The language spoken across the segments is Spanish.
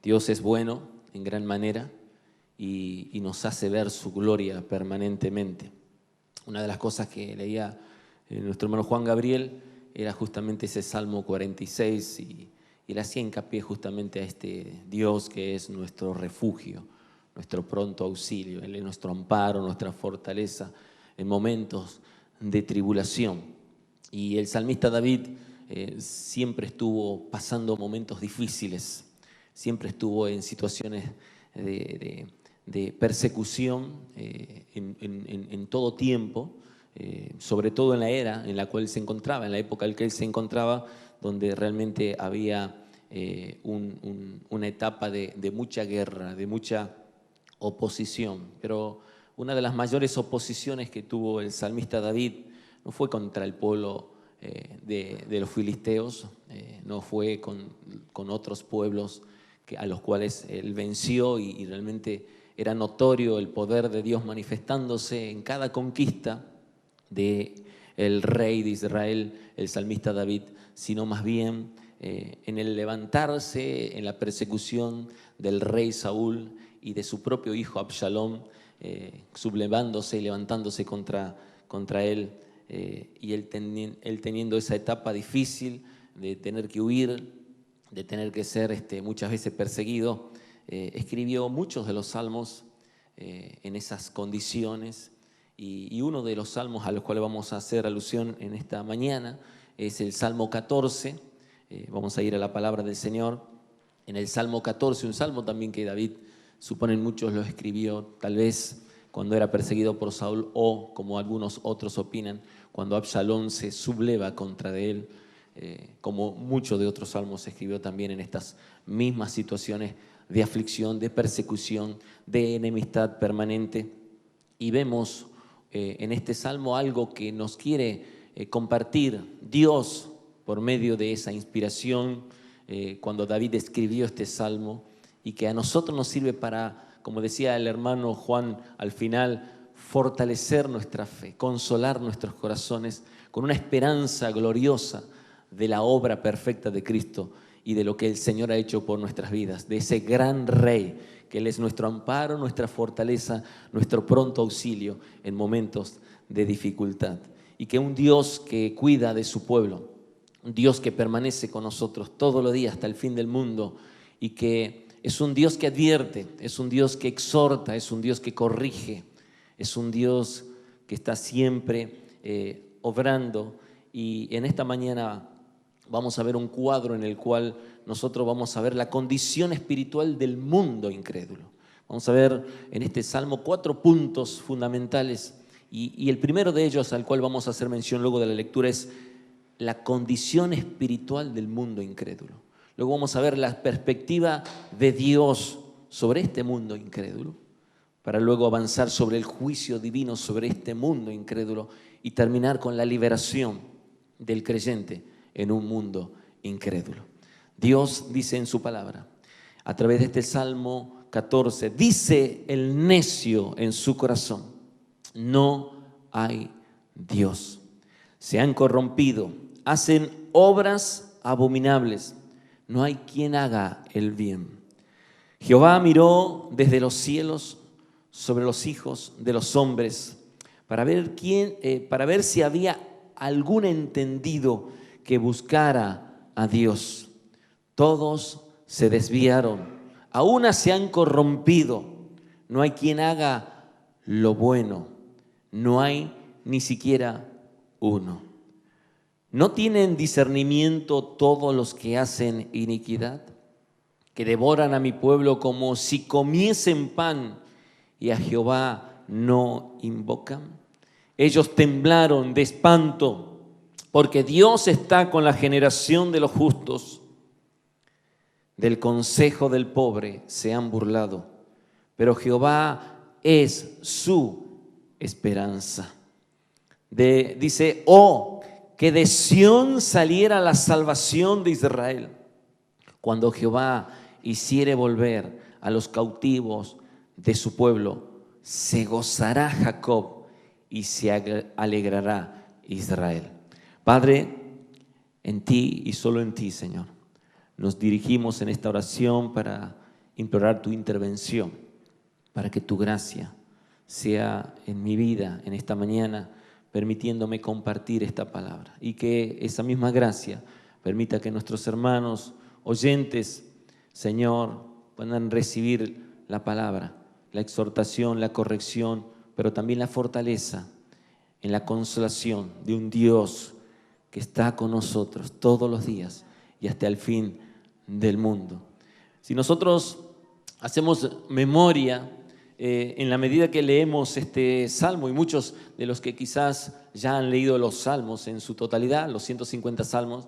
Dios es bueno en gran manera y nos hace ver su gloria permanentemente. Una de las cosas que leía nuestro hermano Juan Gabriel era justamente ese Salmo 46 y él hacía hincapié justamente a este Dios que es nuestro refugio, nuestro pronto auxilio. Él es nuestro amparo, nuestra fortaleza en momentos de tribulación. Y el salmista David siempre estuvo pasando momentos difíciles, siempre estuvo en situaciones de persecución en todo tiempo, sobre todo en la era en la cual se encontraba, en la época en la que él se encontraba, donde realmente había una etapa de mucha guerra, de mucha oposición. Pero una de las mayores oposiciones que tuvo el salmista David no fue contra el pueblo de los filisteos, no fue con otros pueblos a los cuales él venció y realmente era notorio el poder de Dios manifestándose en cada conquista del rey de Israel, el salmista David, sino más bien en el levantarse en la persecución del rey Saúl y de su propio hijo Absalom, sublevándose y levantándose contra él, y él teniendo esa etapa difícil de tener que huir, de tener que ser muchas veces perseguido, escribió muchos de los salmos en esas condiciones, y uno de los salmos a los cuales vamos a hacer alusión en esta mañana es el Salmo 14. Vamos a ir a la palabra del Señor. En el Salmo 14, un salmo también que David, suponen muchos, lo escribió tal vez cuando era perseguido por Saúl o, como algunos otros opinan, cuando Absalón se subleva contra él, como muchos de otros salmos se escribió también en estas mismas situaciones de aflicción, de persecución, de enemistad permanente. Y vemos en este salmo algo que nos quiere compartir Dios por medio de esa inspiración cuando David escribió este salmo, y que a nosotros nos sirve para, como decía el hermano Juan al final, fortalecer nuestra fe, consolar nuestros corazones con una esperanza gloriosa de la obra perfecta de Cristo y de lo que el Señor ha hecho por nuestras vidas, de ese gran Rey, que Él es nuestro amparo, nuestra fortaleza, nuestro pronto auxilio en momentos de dificultad. Y que un Dios que cuida de su pueblo, un Dios que permanece con nosotros todos los días hasta el fin del mundo, y que es un Dios que advierte, es un Dios que exhorta, es un Dios que corrige, es un Dios que está siempre obrando. Y en esta mañana vamos a ver un cuadro en el cual nosotros vamos a ver la condición espiritual del mundo incrédulo. Vamos a ver en este salmo 4 puntos fundamentales, y el primero de ellos al cual vamos a hacer mención luego de la lectura es la condición espiritual del mundo incrédulo. Luego vamos a ver la perspectiva de Dios sobre este mundo incrédulo, para luego avanzar sobre el juicio divino sobre este mundo incrédulo y terminar con la liberación del creyente en un mundo incrédulo. Dios dice en su palabra, a través de este Salmo 14, dice el necio en su corazón: no hay Dios. Se han corrompido, hacen obras abominables. No hay quien haga el bien. Jehová miró desde los cielos sobre los hijos de los hombres para ver si había algún entendido que buscara a Dios. Todos se desviaron, a una se han corrompido. No hay quien haga lo bueno, no hay ni siquiera uno. ¿No tienen discernimiento todos los que hacen iniquidad, que devoran a mi pueblo como si comiesen pan y a Jehová no invocan? Ellos temblaron de espanto, porque Dios está con la generación de los justos. Del consejo del pobre se han burlado, pero Jehová es su esperanza. Dice, que de Sión saliera la salvación de Israel. Cuando Jehová hiciere volver a los cautivos de su pueblo, se gozará Jacob y se alegrará Israel. Padre, en ti y solo en ti, Señor, nos dirigimos en esta oración para implorar tu intervención para que tu gracia sea en mi vida en esta mañana, permitiéndome compartir esta palabra, y que esa misma gracia permita que nuestros hermanos oyentes, Señor, puedan recibir la palabra, la exhortación, la corrección, pero también la fortaleza en la consolación de un Dios que está con nosotros todos los días y hasta el fin del mundo. Si nosotros hacemos memoria en la medida que leemos este salmo, y muchos de los que quizás ya han leído los salmos en su totalidad, los 150 salmos,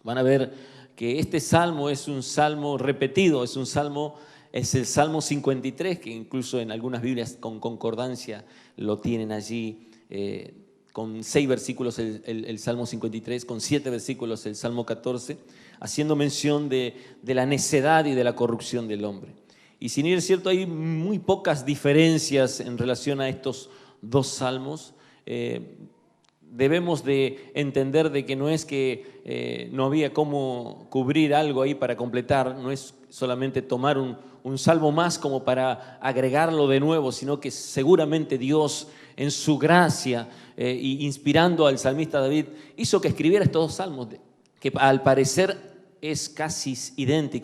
van a ver que este salmo es un salmo repetido, es el Salmo 53, que incluso en algunas Biblias con concordancia lo tienen allí, con 6 versículos el Salmo 53, con 7 versículos el Salmo 14, haciendo mención de la necedad y de la corrupción del hombre. Y sin ir, cierto, hay muy pocas diferencias en relación a estos dos salmos. Debemos de entender de que no es que no había cómo cubrir algo ahí para completar, no es solamente tomar un salmo más como para agregarlo de nuevo, sino que seguramente Dios en su gracia, inspirando al salmista David, hizo que escribiera estos dos salmos, que al parecer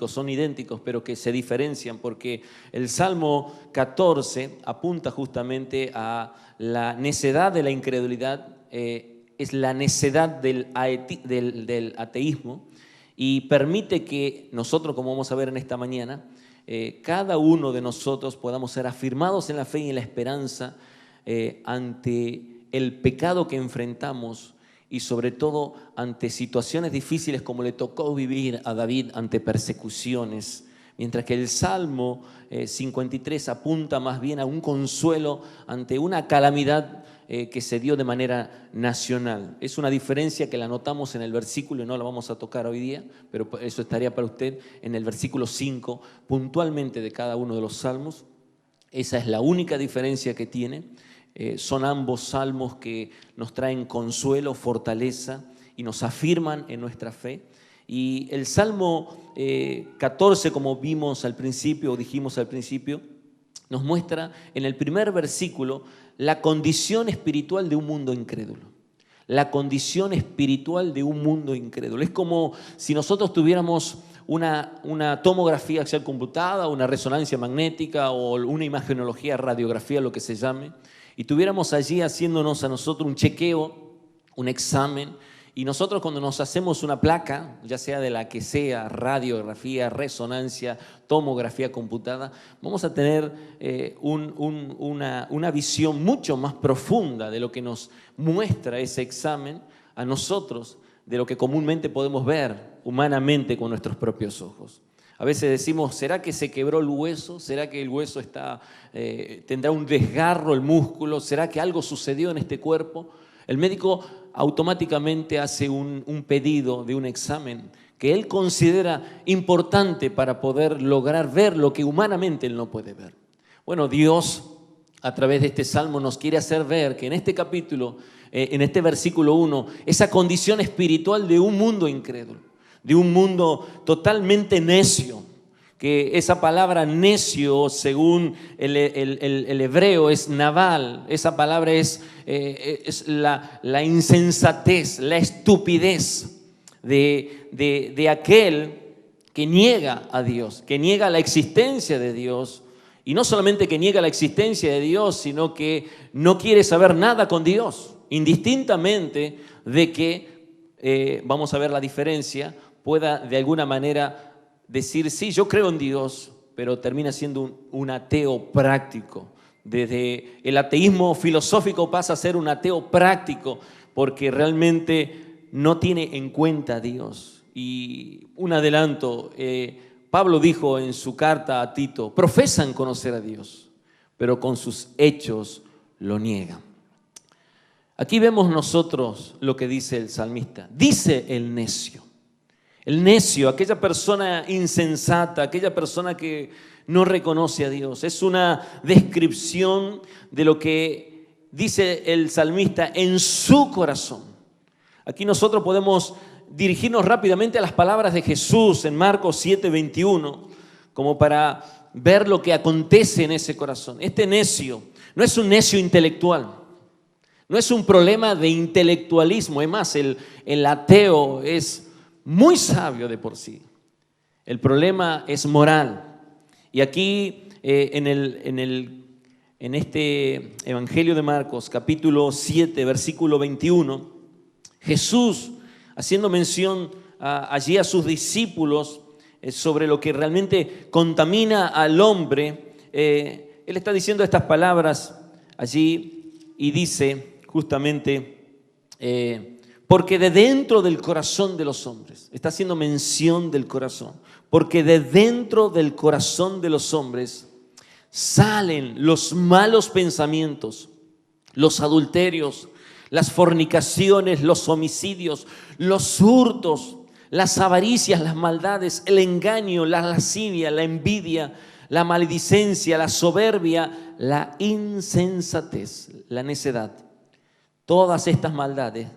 son idénticos, pero que se diferencian, porque el Salmo 14 apunta justamente a la necedad de la incredulidad, es la necedad del ateísmo, y permite que nosotros, como vamos a ver en esta mañana, cada uno de nosotros podamos ser afirmados en la fe y en la esperanza ante el pecado que enfrentamos, y sobre todo ante situaciones difíciles como le tocó vivir a David ante persecuciones, mientras que el Salmo 53 apunta más bien a un consuelo ante una calamidad que se dio de manera nacional. Es una diferencia que la notamos en el versículo, y no la vamos a tocar hoy día, pero eso estaría para usted en el versículo 5, puntualmente de cada uno de los salmos. Esa es la única diferencia que tiene. Son ambos salmos que nos traen consuelo, fortaleza y nos afirman en nuestra fe. Y el Salmo 14, como vimos al principio, o dijimos al principio, nos muestra en el primer versículo la condición espiritual de un mundo incrédulo. La condición espiritual de un mundo incrédulo. Es como si nosotros tuviéramos una tomografía axial computada, una resonancia magnética o una imagenología, radiografía, lo que se llame, y tuviéramos allí haciéndonos a nosotros un chequeo, un examen, y nosotros cuando nos hacemos una placa, ya sea de la que sea, radiografía, resonancia, tomografía computada, vamos a tener una visión mucho más profunda de lo que nos muestra ese examen a nosotros, de lo que comúnmente podemos ver humanamente con nuestros propios ojos. A veces decimos, ¿será que se quebró el hueso? ¿Será que el hueso tendrá un desgarro, el músculo? ¿Será que algo sucedió en este cuerpo? El médico automáticamente hace un pedido de un examen que él considera importante para poder lograr ver lo que humanamente él no puede ver. Bueno, Dios, a través de este salmo, nos quiere hacer ver que en este capítulo, en este versículo 1, esa condición espiritual de un mundo incrédulo, de un mundo totalmente necio, que esa palabra necio, según el hebreo, es naval. Esa palabra es la insensatez, la estupidez de aquel que niega a Dios, que niega la existencia de Dios. Y no solamente que niega la existencia de Dios, sino que no quiere saber nada con Dios, indistintamente de que, vamos a ver la diferencia, pueda de alguna manera decir, sí, yo creo en Dios, pero termina siendo un ateo práctico. Desde el ateísmo filosófico pasa a ser un ateo práctico, porque realmente no tiene en cuenta a Dios. Y un adelanto, Pablo dijo en su carta a Tito, profesan conocer a Dios, pero con sus hechos lo niegan. Aquí vemos nosotros lo que dice el salmista. Dice el necio. El necio, aquella persona insensata, aquella persona que no reconoce a Dios. Es una descripción de lo que dice el salmista en su corazón. Aquí nosotros podemos dirigirnos rápidamente a las palabras de Jesús en Marcos 7:21, como para ver lo que acontece en ese corazón. Este necio no es un necio intelectual, no es un problema de intelectualismo. Es más, el ateo es muy sabio de por sí. El problema es moral. Y aquí en este Evangelio de Marcos, capítulo 7, versículo 21, Jesús, haciendo mención allí a sus discípulos sobre lo que realmente contamina al hombre, Él está diciendo estas palabras allí y dice justamente, porque de dentro del corazón de los hombres, está haciendo mención del corazón, porque de dentro del corazón de los hombres salen los malos pensamientos, los adulterios, las fornicaciones, los homicidios, los hurtos, las avaricias, las maldades, el engaño, la lascivia, la envidia, la maledicencia, la soberbia, la insensatez, la necedad. Todas estas maldades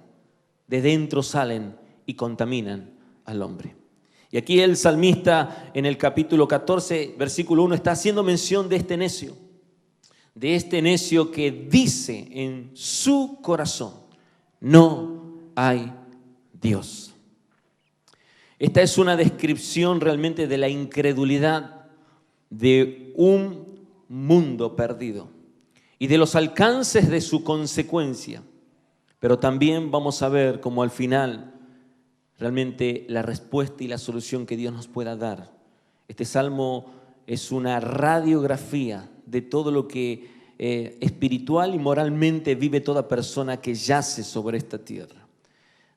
de dentro salen y contaminan al hombre. Y aquí el salmista en el capítulo 14, versículo 1, está haciendo mención de este necio que dice en su corazón, no hay Dios. Esta es una descripción realmente de la incredulidad de un mundo perdido y de los alcances de su consecuencia. Pero también vamos a ver cómo al final realmente la respuesta y la solución que Dios nos pueda dar. Este salmo es una radiografía de todo lo que espiritual y moralmente vive toda persona que yace sobre esta tierra.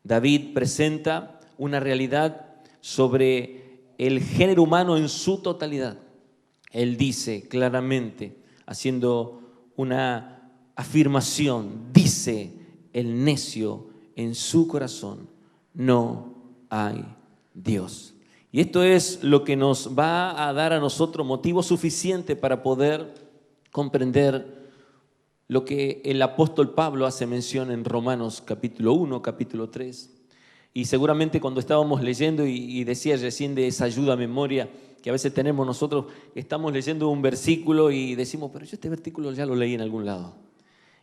David presenta una realidad sobre el género humano en su totalidad. Él dice claramente, haciendo una afirmación, dice el necio en su corazón, no hay Dios. Y esto es lo que nos va a dar a nosotros motivo suficiente para poder comprender lo que el apóstol Pablo hace mención en Romanos capítulo 1, capítulo 3. Y seguramente cuando estábamos leyendo y decía recién de esa ayuda a memoria que a veces tenemos nosotros, estamos leyendo un versículo y decimos, pero yo este versículo ya lo leí en algún lado.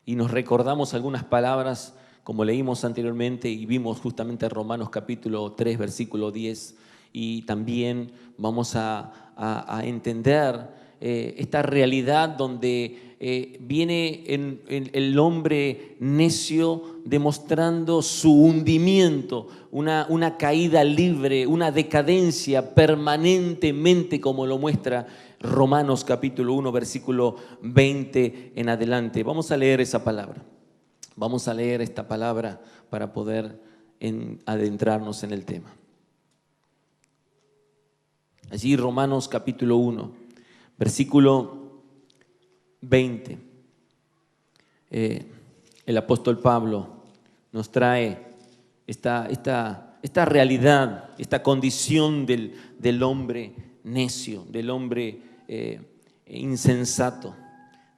Y nos recordamos algunas palabras como leímos anteriormente y vimos justamente Romanos capítulo 3, versículo 10. Y también vamos a entender esta realidad donde viene el hombre necio demostrando su hundimiento, una caída libre, una decadencia permanentemente, como lo muestra Romanos capítulo 1, versículo 20 en adelante. Vamos a leer esa palabra. Vamos a leer esta palabra para poder adentrarnos en el tema. Allí Romanos capítulo 1, versículo 20. El apóstol Pablo nos trae esta realidad, esta condición del hombre necio, del hombre insensato,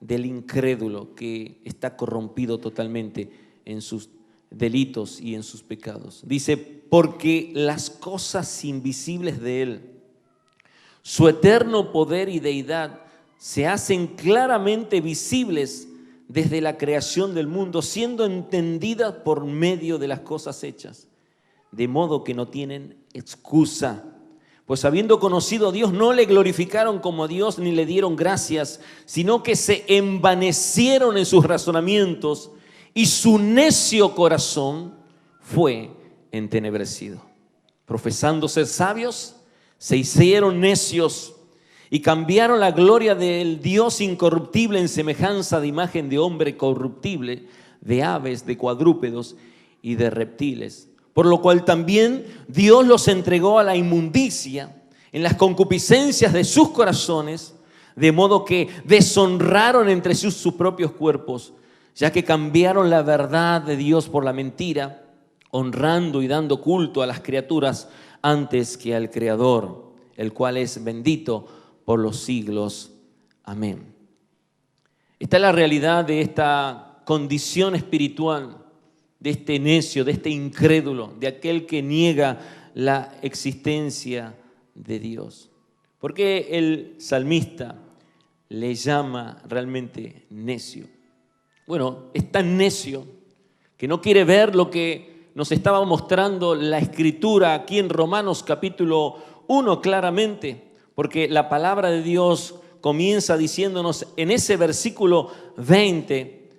del incrédulo que está corrompido totalmente en sus delitos y en sus pecados. Dice, porque las cosas invisibles de Él, su eterno poder y deidad, se hacen claramente visibles desde la creación del mundo, siendo entendidas por medio de las cosas hechas, de modo que no tienen excusa. Pues habiendo conocido a Dios, no le glorificaron como a Dios ni le dieron gracias, sino que se envanecieron en sus razonamientos y su necio corazón fue entenebrecido. Profesando ser sabios, se hicieron necios y cambiaron la gloria del Dios incorruptible en semejanza de imagen de hombre corruptible, de aves, de cuadrúpedos y de reptiles. Por lo cual también Dios los entregó a la inmundicia en las concupiscencias de sus corazones, de modo que deshonraron entre sus propios cuerpos, ya que cambiaron la verdad de Dios por la mentira, honrando y dando culto a las criaturas antes que al Creador, el cual es bendito por los siglos. Amén. Esta es la realidad de esta condición espiritual, de este necio, de este incrédulo, de aquel que niega la existencia de Dios. ¿Por qué el salmista le llama realmente necio? Bueno, es tan necio que no quiere ver lo que nos estaba mostrando la Escritura aquí en Romanos capítulo 1 claramente, porque la palabra de Dios comienza diciéndonos en ese versículo 20,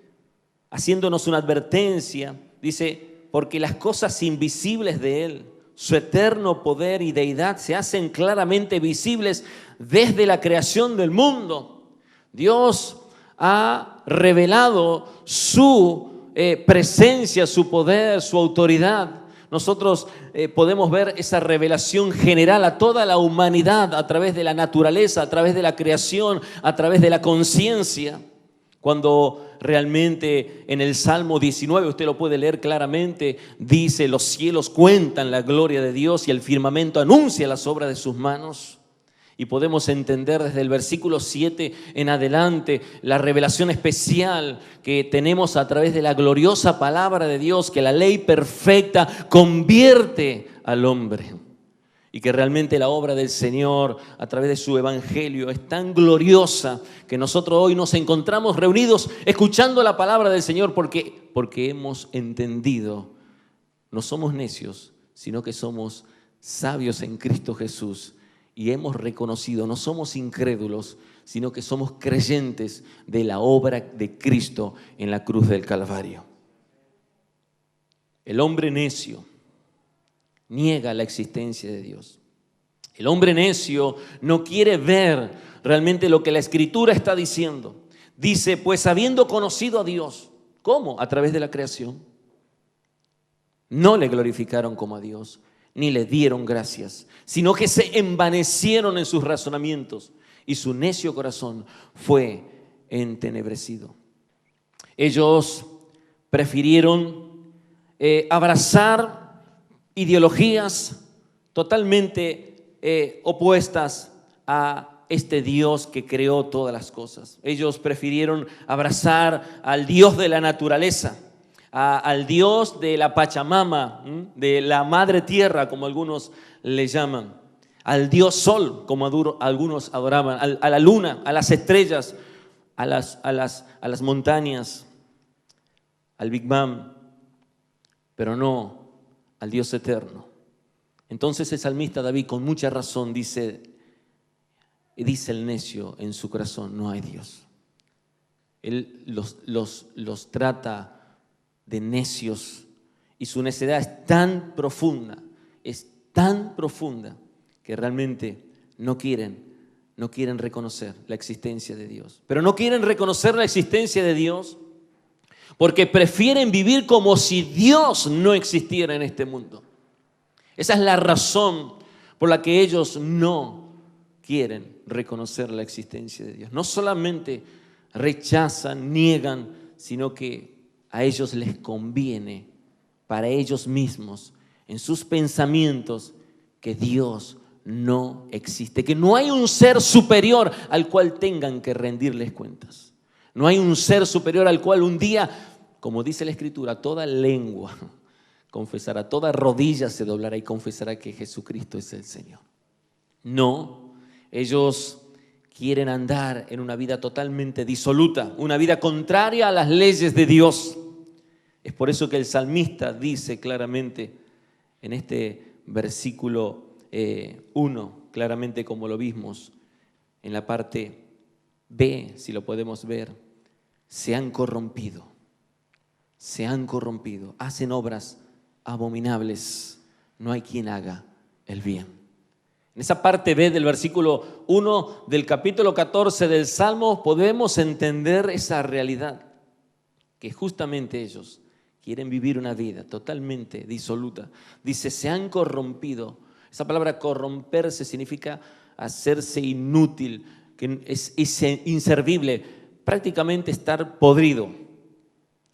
haciéndonos una advertencia, dice, porque las cosas invisibles de Él, su eterno poder y deidad se hacen claramente visibles desde la creación del mundo. Dios ha revelado su presencia, su poder, su autoridad. Nosotros podemos ver esa revelación general a toda la humanidad a través de la naturaleza, a través de la creación, a través de la conciencia. Cuando realmente en el Salmo 19, usted lo puede leer claramente, dice: los cielos cuentan la gloria de Dios y el firmamento anuncia las obras de sus manos. Y podemos entender desde el versículo 7 en adelante la revelación especial que tenemos a través de la gloriosa palabra de Dios, que la ley perfecta convierte al hombre. Y que realmente la obra del Señor a través de su evangelio es tan gloriosa que nosotros hoy nos encontramos reunidos escuchando la palabra del Señor porque hemos entendido, no somos necios, sino que somos sabios en Cristo Jesús. Y hemos reconocido, no somos incrédulos, sino que somos creyentes de la obra de Cristo en la cruz del Calvario. El hombre necio niega la existencia de Dios. El hombre necio no quiere ver realmente lo que la Escritura está diciendo. Dice, pues habiendo conocido a Dios, ¿cómo? A través de la creación. No le glorificaron como a Dios, ni le dieron gracias, sino que se envanecieron en sus razonamientos y su necio corazón fue entenebrecido. Ellos prefirieron abrazar ideologías totalmente opuestas a este Dios que creó todas las cosas. Ellos prefirieron abrazar al Dios de la naturaleza, al Dios de la Pachamama, de la Madre Tierra, como algunos le llaman, al Dios Sol, como algunos adoraban, a la luna, a las estrellas, a las montañas, al Big Bang, pero no al Dios eterno. Entonces el salmista David, con mucha razón, dice el necio en su corazón: no hay Dios. Él los trata de necios y su necedad es tan profunda que realmente no quieren reconocer la existencia de Dios. Pero no quieren reconocer la existencia de Dios porque prefieren vivir como si Dios no existiera en este mundo. Esa es la razón por la que ellos no quieren reconocer la existencia de Dios. No solamente rechazan, niegan, sino que a ellos les conviene, para ellos mismos, en sus pensamientos, que Dios no existe, que no hay un ser superior al cual tengan que rendirles cuentas. No hay un ser superior al cual un día, como dice la Escritura, toda lengua confesará, toda rodilla se doblará y confesará que Jesucristo es el Señor. No, ellos quieren andar en una vida totalmente disoluta, una vida contraria a las leyes de Dios. Es por eso que el salmista dice claramente en este versículo 1, claramente como lo vimos en la parte B, si lo podemos ver: se han corrompido, hacen obras abominables, no hay quien haga el bien. En esa parte B del versículo 1 del capítulo 14 del Salmo podemos entender esa realidad, que justamente ellos quieren vivir una vida totalmente disoluta. Dice, se han corrompido. Esa palabra corromperse significa hacerse inútil, que es inservible, prácticamente estar podrido.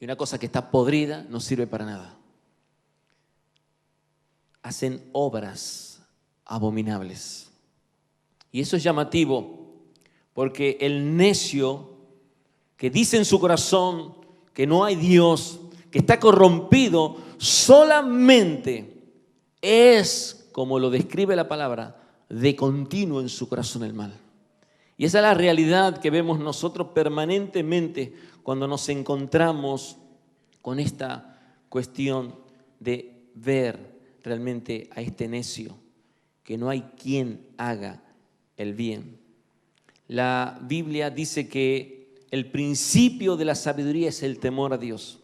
Y una cosa que está podrida no sirve para nada. Hacen obras abominables. Y eso es llamativo, porque el necio que dice en su corazón que no hay Dios, que está corrompido, solamente es, como lo describe la palabra, de continuo en su corazón el mal. Y esa es la realidad que vemos nosotros permanentemente cuando nos encontramos con esta cuestión de ver realmente a este necio, que no hay quien haga el bien. La Biblia dice que el principio de la sabiduría es el temor a Dios.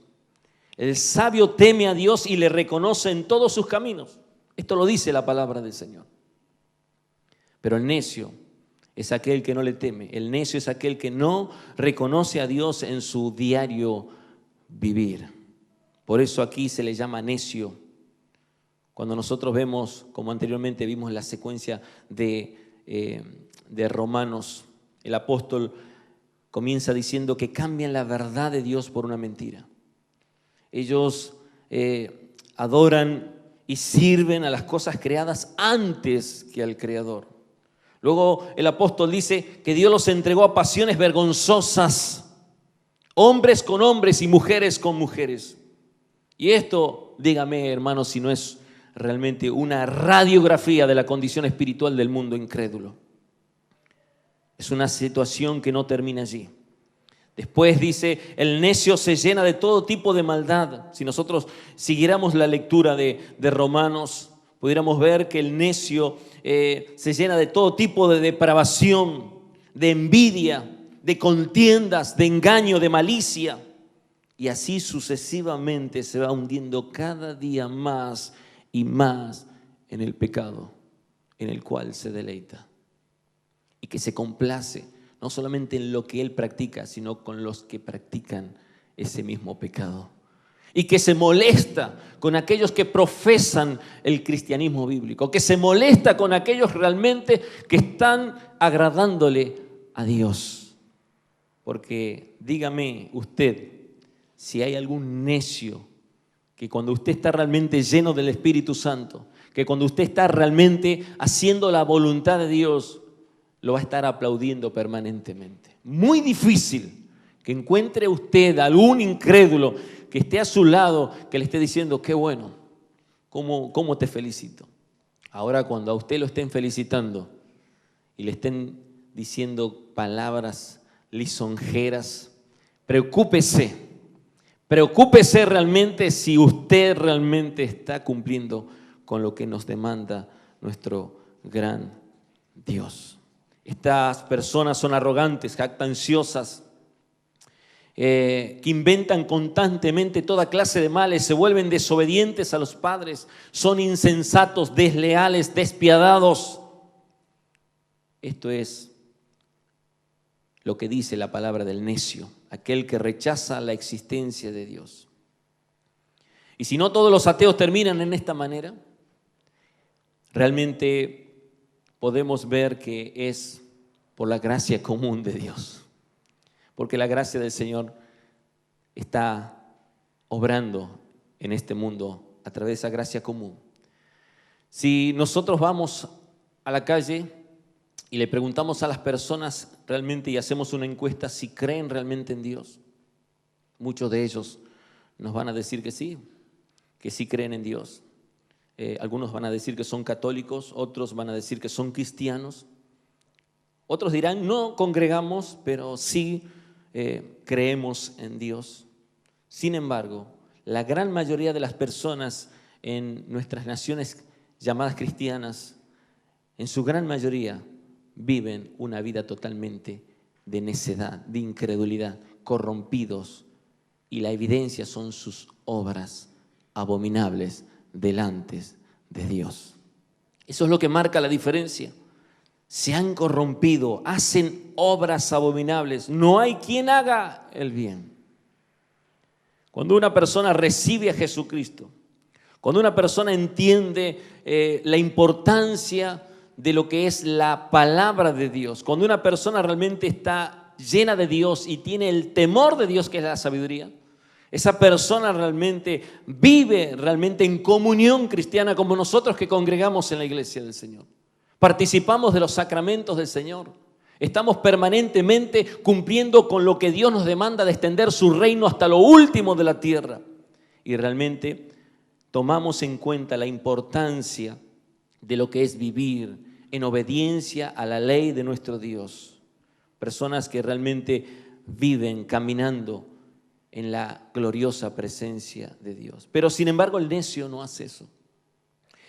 El sabio teme a Dios y le reconoce en todos sus caminos. Esto lo dice la palabra del Señor. Pero el necio es aquel que no le teme. El necio es aquel que no reconoce a Dios en su diario vivir. Por eso aquí se le llama necio. Cuando nosotros vemos, como anteriormente vimos en la secuencia de Romanos, el apóstol comienza diciendo que cambian la verdad de Dios por una mentira. Ellos adoran y sirven a las cosas creadas antes que al Creador. Luego el apóstol dice que Dios los entregó a pasiones vergonzosas, hombres con hombres y mujeres con mujeres. Y esto, dígame hermanos, si no es realmente una radiografía de la condición espiritual del mundo incrédulo. Es una situación que no termina allí. Después dice, el necio se llena de todo tipo de maldad. Si nosotros siguiéramos la lectura de Romanos, pudiéramos ver que el necio se llena de todo tipo de depravación, de envidia, de contiendas, de engaño, de malicia. Y así sucesivamente se va hundiendo cada día más y más en el pecado en el cual se deleita. Y que se complace no solamente en lo que él practica, sino con los que practican ese mismo pecado. Y que se molesta con aquellos que profesan el cristianismo bíblico, que se molesta con aquellos realmente que están agradándole a Dios. Porque dígame usted, si hay algún necio que cuando usted está realmente lleno del Espíritu Santo, que cuando usted está realmente haciendo la voluntad de Dios, lo va a estar aplaudiendo permanentemente. Muy difícil que encuentre usted algún incrédulo que esté a su lado, que le esté diciendo, qué bueno, cómo te felicito. Ahora cuando a usted lo estén felicitando y le estén diciendo palabras lisonjeras, preocúpese realmente si usted realmente está cumpliendo con lo que nos demanda nuestro gran Dios. Estas personas son arrogantes, jactanciosas, que inventan constantemente toda clase de males, se vuelven desobedientes a los padres, son insensatos, desleales, despiadados. Esto es lo que dice la palabra del necio, aquel que rechaza la existencia de Dios. Y si no todos los ateos terminan en esta manera, realmente podemos ver que es por la gracia común de Dios. Porque la gracia del Señor está obrando en este mundo a través de esa gracia común. Si nosotros vamos a la calle y le preguntamos a las personas realmente y hacemos una encuesta si creen realmente en Dios, muchos de ellos nos van a decir que sí creen en Dios. Algunos van a decir que son católicos, otros van a decir que son cristianos. Otros dirán, no congregamos, pero sí creemos en Dios. Sin embargo, la gran mayoría de las personas en nuestras naciones llamadas cristianas, en su gran mayoría, viven una vida totalmente de necedad, de incredulidad, corrompidos, y la evidencia son sus obras abominables delante de Dios. Eso es lo que marca la diferencia. Se han corrompido, hacen obras abominables. No hay quien haga el bien. Cuando una persona recibe a Jesucristo, cuando una persona entiende la importancia de lo que es la palabra de Dios, cuando una persona realmente está llena de Dios y tiene el temor de Dios, que es la sabiduría, esa persona realmente vive realmente en comunión cristiana como nosotros que congregamos en la iglesia del Señor. Participamos de los sacramentos del Señor. Estamos permanentemente cumpliendo con lo que Dios nos demanda de extender su reino hasta lo último de la tierra. Y realmente tomamos en cuenta la importancia de lo que es vivir en obediencia a la ley de nuestro Dios. Personas que realmente viven caminando en la gloriosa presencia de Dios. Pero sin embargo el necio no hace eso.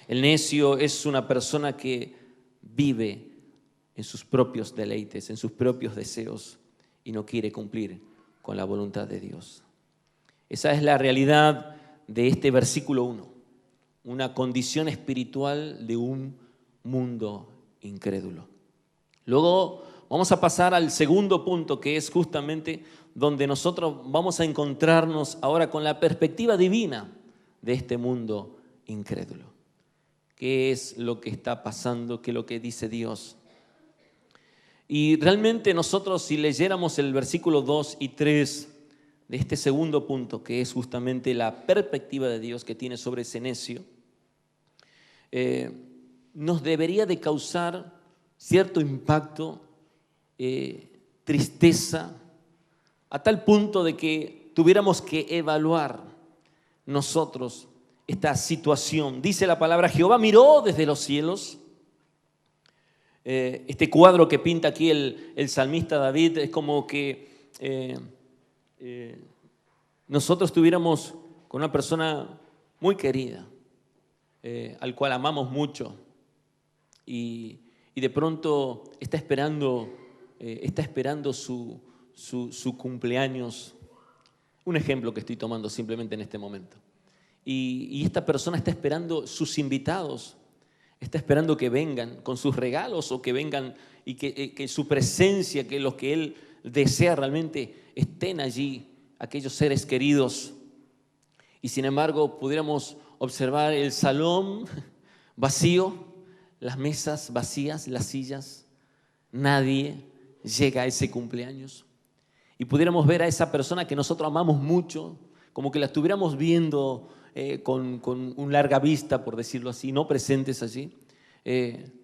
El necio es una persona que vive en sus propios deleites, en sus propios deseos y no quiere cumplir con la voluntad de Dios. Esa es la realidad de este versículo 1, una condición espiritual de un mundo incrédulo. Luego vamos a pasar al segundo punto, que es justamente donde nosotros vamos a encontrarnos ahora con la perspectiva divina de este mundo incrédulo. ¿Qué es lo que está pasando? ¿Qué es lo que dice Dios? Y realmente nosotros, si leyéramos el versículo 2 y 3 de este segundo punto, que es justamente la perspectiva de Dios que tiene sobre ese necio, nos debería de causar cierto impacto, tristeza, a tal punto de que tuviéramos que evaluar nosotros esta situación. Dice la palabra: Jehová miró desde los cielos. Este cuadro que pinta aquí el salmista David es como que nosotros estuviéramos con una persona muy querida, al cual amamos mucho, y de pronto está esperando su cumpleaños. Un ejemplo que estoy tomando simplemente en este momento. Y esta persona está esperando sus invitados, está esperando que vengan con sus regalos o que vengan y que su presencia, que los que él desea realmente estén allí, aquellos seres queridos. Y sin embargo pudiéramos observar el salón vacío, las mesas vacías, las sillas, nadie llega a ese cumpleaños. Y pudiéramos ver a esa persona que nosotros amamos mucho, como que la estuviéramos viendo con una larga vista, por decirlo así, no presentes allí,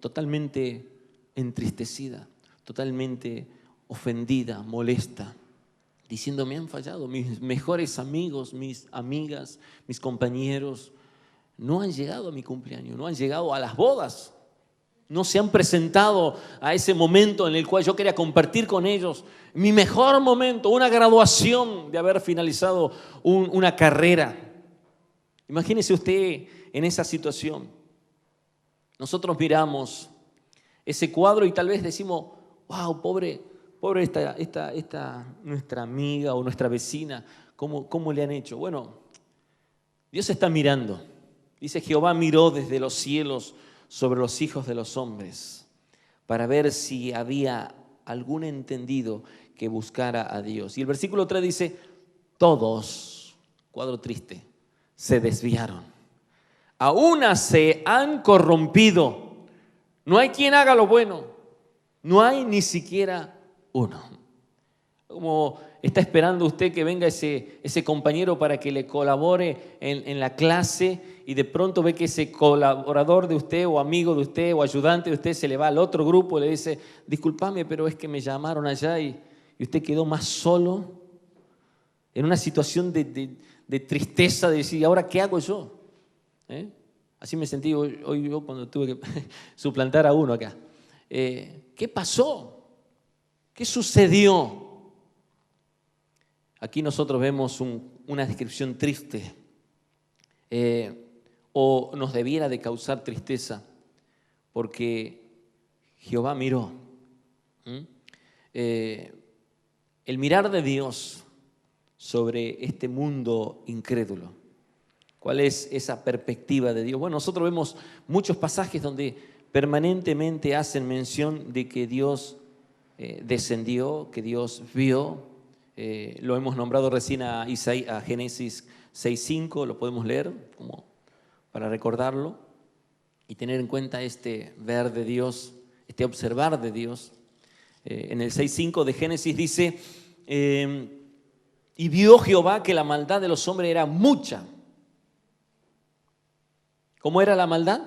totalmente entristecida, totalmente ofendida, molesta, diciendo: me han fallado, mis mejores amigos, mis amigas, mis compañeros no han llegado a mi cumpleaños, no han llegado a las bodas, no se han presentado a ese momento en el cual yo quería compartir con ellos mi mejor momento, una graduación de haber finalizado una carrera. Imagínese usted en esa situación. Nosotros miramos ese cuadro y tal vez decimos: wow, pobre esta nuestra amiga o nuestra vecina, ¿cómo le han hecho? Bueno, Dios está mirando. Dice: Jehová miró desde los cielos sobre los hijos de los hombres para ver si había algún entendido que buscara a Dios. Y el versículo 3 dice: todos, cuadro triste, se desviaron, a una se han corrompido, no hay quien haga lo bueno, no hay ni siquiera uno. Como está esperando usted que venga ese compañero para que le colabore en la clase, y de pronto ve que ese colaborador de usted o amigo de usted o ayudante de usted se le va al otro grupo y le dice: discúlpame, pero es que me llamaron allá, y usted quedó más solo, en una situación de tristeza, de decir: ¿ahora qué hago yo? Así me sentí hoy yo cuando tuve que suplantar a uno acá. ¿Qué pasó? ¿Qué sucedió? Aquí nosotros vemos una descripción triste, o nos debiera de causar tristeza, porque Jehová miró. El mirar de Dios sobre este mundo incrédulo. ¿Cuál es esa perspectiva de Dios? Bueno, nosotros vemos muchos pasajes donde permanentemente hacen mención de que Dios descendió, que Dios vio. Lo hemos nombrado recién a Génesis 6:5, lo podemos leer como para recordarlo y tener en cuenta este ver de Dios, este observar de Dios. En el 6:5 de Génesis dice: y vio Jehová que la maldad de los hombres era mucha. ¿Cómo era la maldad?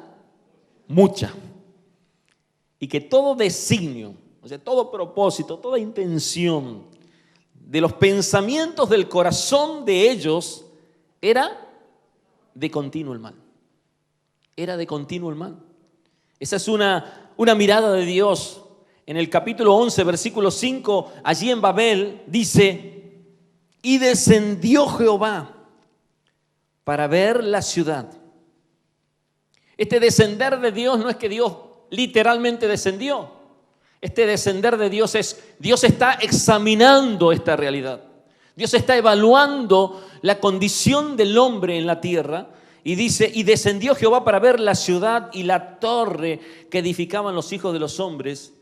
Mucha. Y que todo designio, o sea, todo propósito, toda intención de los pensamientos del corazón de ellos era de continuo el mal. Era de continuo el mal. Esa es una una mirada de Dios. En el capítulo 11, versículo 5, allí en Babel, dice: y descendió Jehová para ver la ciudad. Este descender de Dios no es que Dios literalmente descendió. Este descender de Dios es, Dios está examinando esta realidad. Dios está evaluando la condición del hombre en la tierra y dice: y descendió Jehová para ver la ciudad y la torre que edificaban los hijos de los hombres.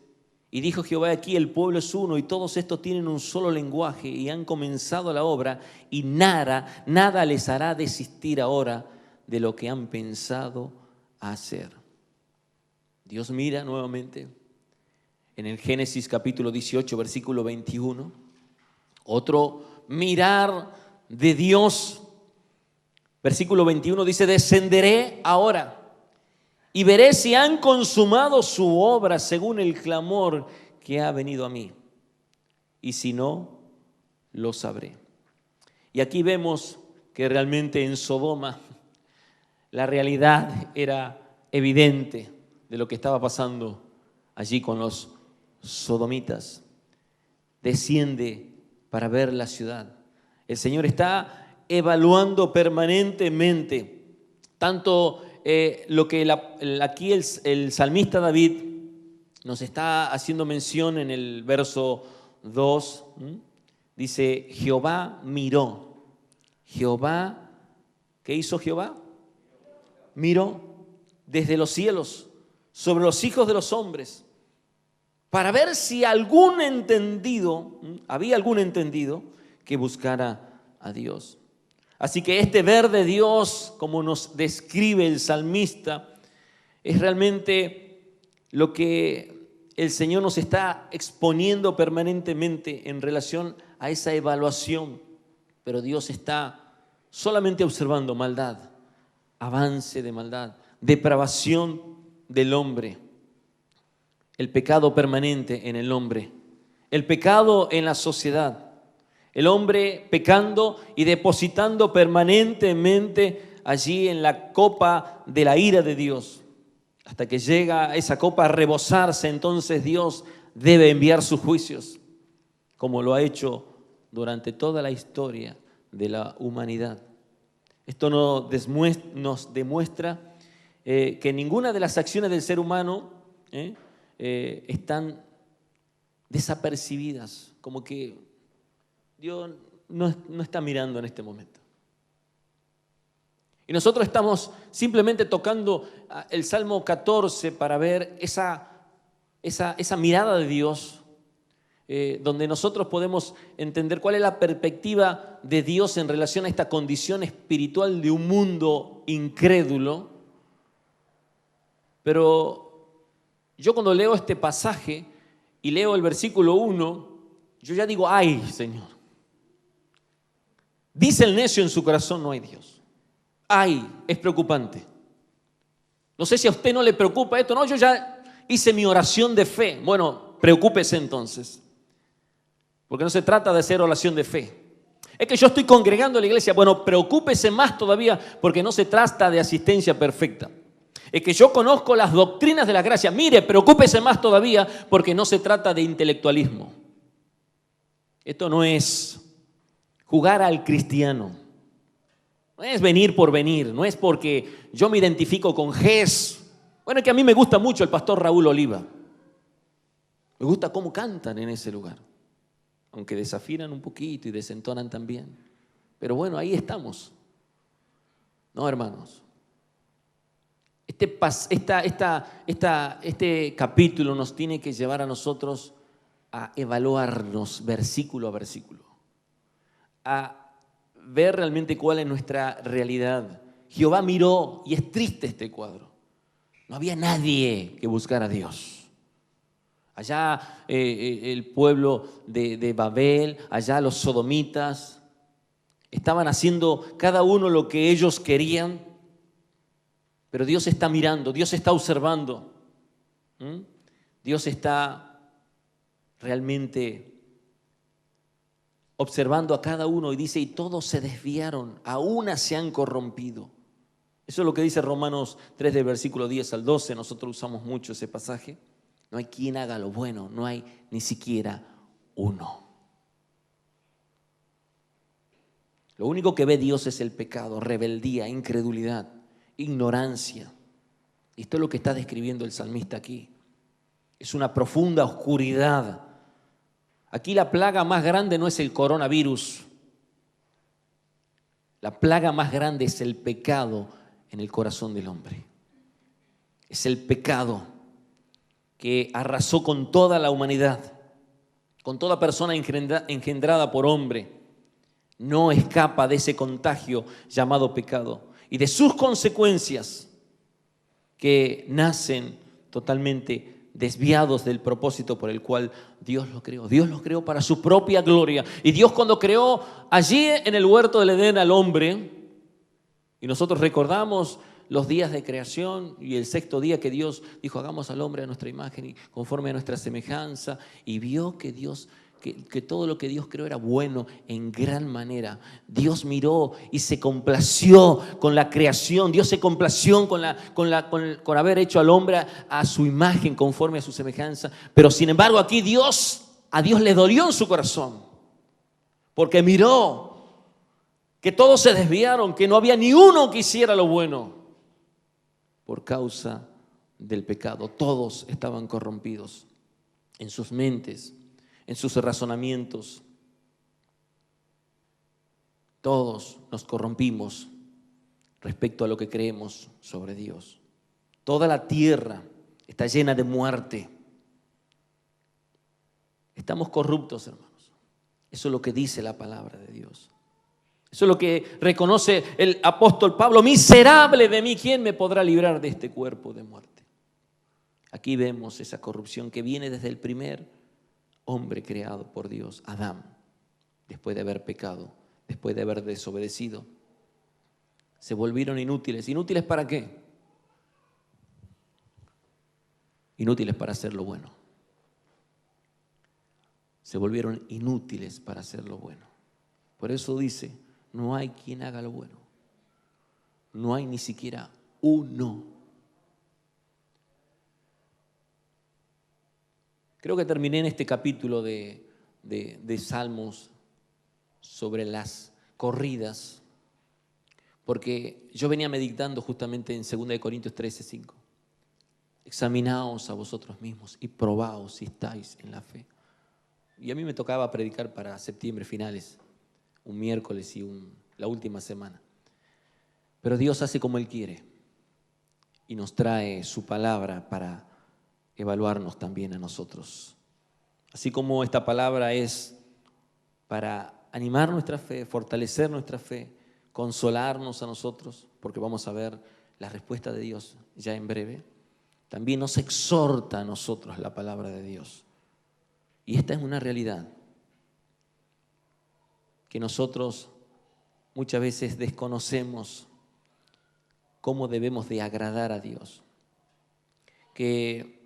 Y dijo Jehová: aquí el pueblo es uno y todos estos tienen un solo lenguaje y han comenzado la obra y nada les hará desistir ahora de lo que han pensado hacer. Dios mira nuevamente en el Génesis capítulo 18, versículo 21, otro mirar de Dios. Versículo 21 dice: descenderé ahora y veré si han consumado su obra según el clamor que ha venido a mí, y si no, lo sabré. Y aquí vemos que realmente en Sodoma la realidad era evidente de lo que estaba pasando allí con los sodomitas. Desciende para ver la ciudad. El Señor está evaluando permanentemente tanto lo que aquí el salmista David nos está haciendo mención en el verso 2. Dice: Jehová miró. Jehová, ¿qué hizo Jehová? Miró desde los cielos sobre los hijos de los hombres para ver si había algún entendido que buscara a Dios. Así que este ver de Dios, como nos describe el salmista, es realmente lo que el Señor nos está exponiendo permanentemente en relación a esa evaluación. Pero Dios está solamente observando maldad, avance de maldad, depravación del hombre, el pecado permanente en el hombre, el pecado en la sociedad. El hombre pecando y depositando permanentemente allí en la copa de la ira de Dios. Hasta que llega esa copa a rebosarse, entonces Dios debe enviar sus juicios, como lo ha hecho durante toda la historia de la humanidad. Esto nos demuestra que ninguna de las acciones del ser humano están desapercibidas, como que Dios no está mirando en este momento. Y nosotros estamos simplemente tocando el Salmo 14 para ver esa mirada de Dios, donde nosotros podemos entender cuál es la perspectiva de Dios en relación a esta condición espiritual de un mundo incrédulo. Pero yo cuando leo este pasaje y leo el versículo 1, yo ya digo: ¡ay, Señor! Dice el necio en su corazón: no hay Dios. ¡Ay! Es preocupante. No sé si a usted no le preocupa esto. No, yo ya hice mi oración de fe. Bueno, preocúpese entonces. Porque no se trata de hacer oración de fe. Es que yo estoy congregando en la iglesia. Bueno, preocúpese más todavía, porque no se trata de asistencia perfecta. Es que yo conozco las doctrinas de la gracia. Mire, preocúpese más todavía, porque no se trata de intelectualismo. Esto no es jugar al cristiano. No es venir por venir. No es porque yo me identifico con GES. Bueno, es que a mí me gusta mucho el pastor Raúl Oliva. Me gusta cómo cantan en ese lugar. Aunque desafinan un poquito y desentonan también. Pero bueno, ahí estamos. No, hermanos. Este capítulo nos tiene que llevar a nosotros a evaluarnos versículo a versículo, a ver realmente cuál es nuestra realidad. Jehová miró, y es triste este cuadro. No había nadie que buscara a Dios. Allá el pueblo de Babel, allá los sodomitas, estaban haciendo cada uno lo que ellos querían. Pero Dios está mirando, Dios está observando. Dios está realmente observando a cada uno y dice: y todos se desviaron, a una se han corrompido. Eso es lo que dice Romanos 3 del versículo 10 al 12. Nosotros usamos mucho ese pasaje. No hay quien haga lo bueno, no hay ni siquiera uno. Lo único que ve Dios es el pecado, rebeldía, incredulidad, ignorancia. Y esto es lo que está describiendo el salmista aquí. Es una profunda oscuridad. Aquí la plaga más grande no es el coronavirus. La plaga más grande es el pecado en el corazón del hombre. Es el pecado que arrasó con toda la humanidad, con toda persona engendrada por hombre. No escapa de ese contagio llamado pecado y de sus consecuencias que nacen totalmente desviados del propósito por el cual Dios los creó. Dios los creó para su propia gloria. Y Dios, cuando creó allí en el huerto del Edén al hombre, y nosotros recordamos los días de creación y el sexto día que Dios dijo: hagamos al hombre a nuestra imagen y conforme a nuestra semejanza, y vio que Dios, que todo lo que Dios creó era bueno en gran manera. Dios miró y se complació con la creación. Dios se complació con haber hecho al hombre a su imagen, conforme a su semejanza. Pero sin embargo aquí a Dios le dolió en su corazón, porque miró que todos se desviaron, que no había ni uno que hiciera lo bueno por causa del pecado. Todos estaban corrompidos en sus mentes, en sus razonamientos. Todos nos corrompimos respecto a lo que creemos sobre Dios. Toda la tierra está llena de muerte. Estamos corruptos, hermanos. Eso es lo que dice la palabra de Dios. Eso es lo que reconoce el apóstol Pablo: miserable de mí, ¿quién me podrá librar de este cuerpo de muerte? Aquí vemos esa corrupción que viene desde el primer hombre creado por Dios, Adán, después de haber pecado, después de haber desobedecido. Se volvieron inútiles. ¿Inútiles para qué? Inútiles para hacer lo bueno. Se volvieron inútiles para hacer lo bueno. Por eso dice: no hay quien haga lo bueno. No hay ni siquiera uno. Creo que terminé en este capítulo de Salmos sobre las corridas, porque yo venía meditando justamente en 2 Corintios 13:5. Examinaos a vosotros mismos y probaos si estáis en la fe. Y a mí me tocaba predicar para septiembre finales, un miércoles y la última semana. Pero Dios hace como Él quiere y nos trae su palabra para evaluarnos también a nosotros. Así como esta palabra es para animar nuestra fe, fortalecer nuestra fe, consolarnos a nosotros, porque vamos a ver la respuesta de Dios ya en breve, también nos exhorta a nosotros la palabra de Dios. Y esta es una realidad que nosotros muchas veces desconocemos cómo debemos de agradar a Dios. Que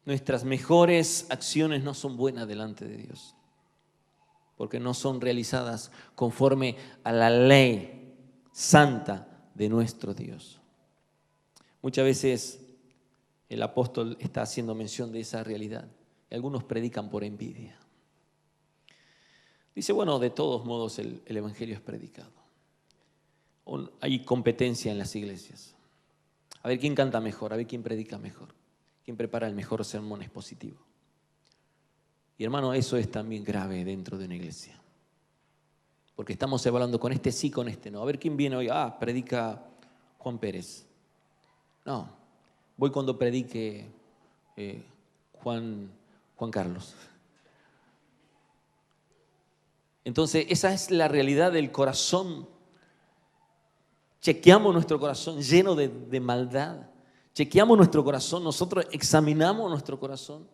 nuestras mejores acciones no son buenas delante de Dios, porque no son realizadas conforme a la ley santa de nuestro Dios. Muchas veces el apóstol está haciendo mención de esa realidad y algunos predican por envidia. Dice: bueno, de todos modos el evangelio es predicado. Hay competencia en las iglesias. A ver quién canta mejor, a ver quién predica mejor, quién prepara el mejor sermón expositivo. Y hermano, eso es también grave dentro de una iglesia, porque estamos evaluando con este sí, con este no. A ver quién viene hoy. Predica Juan Pérez. No, voy cuando predique Juan Carlos. Entonces, esa es la realidad del corazón. Chequeamos nuestro corazón lleno de maldad. Chequeamos nuestro corazón, nosotros examinamos nuestro corazón.